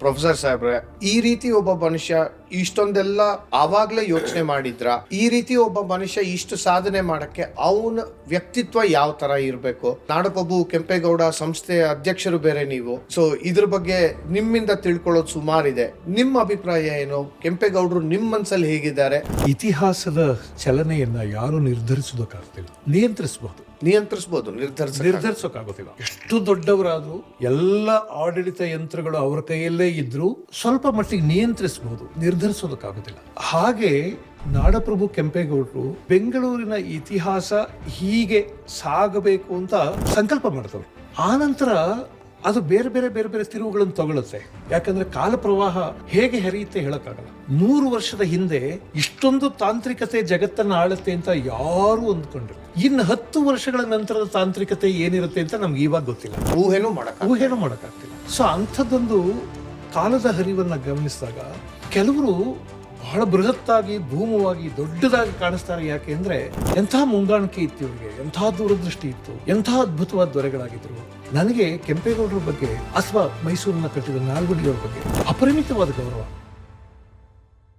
Professor ಸಾಹೇಬ್ರೆ, ಈ ರೀತಿ ಒಬ್ಬ ಮನುಷ್ಯ ಇಷ್ಟೊಂದೆಲ್ಲ ಆವಾಗ್ಲೇ ಯೋಚನೆ ಮಾಡಿದ್ರ, ಈ ರೀತಿ ಒಬ್ಬ ಮನುಷ್ಯ ಇಷ್ಟು ಸಾಧನೆ ಮಾಡಕ್ಕೆ ಅವನ ವ್ಯಕ್ತಿತ್ವ ಯಾವ ತರ ಇರ್ಬೇಕು? ನಾಡಪ್ರಭು ಕೆಂಪೇಗೌಡ ಸಂಸ್ಥೆಯ ಅಧ್ಯಕ್ಷರು ಬೇರೆ ನೀವು, ಸೊ ಇದ್ರ ಬಗ್ಗೆ ನಿಮ್ಮಿಂದ ತಿಳ್ಕೊಳ್ಳೋದು ಸುಮಾರಿದೆ. ನಿಮ್ಮ ಅಭಿಪ್ರಾಯ ಏನು? ಕೆಂಪೇಗೌಡರು ನಿಮ್ ಮನ್ಸಲ್ಲಿ ಹೇಗಿದ್ದಾರೆ? ಇತಿಹಾಸದ ಚಲನೆಯನ್ನ ಯಾರು ನಿರ್ಧರಿಸೋದಕ್ಕಾಗ್ತಿಲ್ಲ, ನಿಯಂತ್ರಿಸಬಹುದು, ನಿರ್ಧರಿಸೋಕ್ಕಾಗೋದಿಲ್ಲ. ಎಷ್ಟು ದೊಡ್ಡವರಾದ್ರೂ ಎಲ್ಲ ಆಡಳಿತ ಯಂತ್ರಗಳು ಅವರ ಕೈಯಲ್ಲೇ ಇದ್ರೂ ಸ್ವಲ್ಪ ಮಟ್ಟಿಗೆ ನಿಯಂತ್ರಿಸಬಹುದು, ನಿರ್ಧರಿಸೋದಕ್ಕಾಗೋದಿಲ್ಲ. ಹಾಗೆ ನಾಡಪ್ರಭು ಕೆಂಪೇಗೌಡರು ಬೆಂಗಳೂರಿನ ಇತಿಹಾಸ ಹೀಗೆ ಸಾಗಬೇಕು ಅಂತ ಸಂಕಲ್ಪ ಮಾಡ್ತವ್ರು. ಆನಂತರ ಅದು ಬೇರೆ ಬೇರೆ ಬೇರೆ ಬೇರೆ ತಿರುವುಗಳನ್ನು ತಗೊಳುತ್ತೆ. ಯಾಕಂದ್ರೆ ಕಾಲ ಪ್ರವಾಹ ಹೇಗೆ ಹರಿಯುತ್ತೆ ಹೇಳಕ್ಕಾಗಲ್ಲ. 100 ವರ್ಷದ ಹಿಂದೆ ಇಷ್ಟೊಂದು ತಾಂತ್ರಿಕತೆ ಜಗತ್ತನ್ನ ಆಳುತ್ತೆ ಅಂತ ಯಾರು ಅಂದ್ಕೊಂಡ್ರು. ಇನ್ನು 10 ವರ್ಷಗಳ ನಂತರದ ತಾಂತ್ರಿಕತೆ ಏನಿರುತ್ತೆ ಅಂತ ನಮ್ಗೆ ಇವಾಗ ಗೊತ್ತಿಲ್ಲ, ಊಹೆನೂ ಮಾಡಕ್ಕಾಗ್ತಿಲ್ಲ. ಸೊ ಅಂಥದ್ದೊಂದು ಕಾಲದ ಹರಿವನ್ನ ಗಮನಿಸಿದಾಗ ಕೆಲವರು ಬಹಳ ಬೃಹತ್ತಾಗಿ, ಭೂಮವಾಗಿ, ದೊಡ್ಡದಾಗಿ ಕಾಣಿಸ್ತಾರೆ. ಯಾಕೆ ಅಂದ್ರೆ ಎಂಥ ಮುಂಗಾಣಿಕೆ ಇತ್ತು ಇವರಿಗೆ, ಎಂಥ ದೂರದೃಷ್ಟಿ ಇತ್ತು, ಎಂಥ ಅದ್ಭುತವಾದ ದೊರೆಗಳಾಗಿದ್ರು. ನನಗೆ ಕೆಂಪೇಗೌಡರ ಬಗ್ಗೆ ಅಥವಾ ಮೈಸೂರಿನ ಕಟ್ಟಿದ ನಾಲ್ಗುಡಿಯವರ ಬಗ್ಗೆ ಅಪರಿಮಿತವಾದ ಗೌರವ.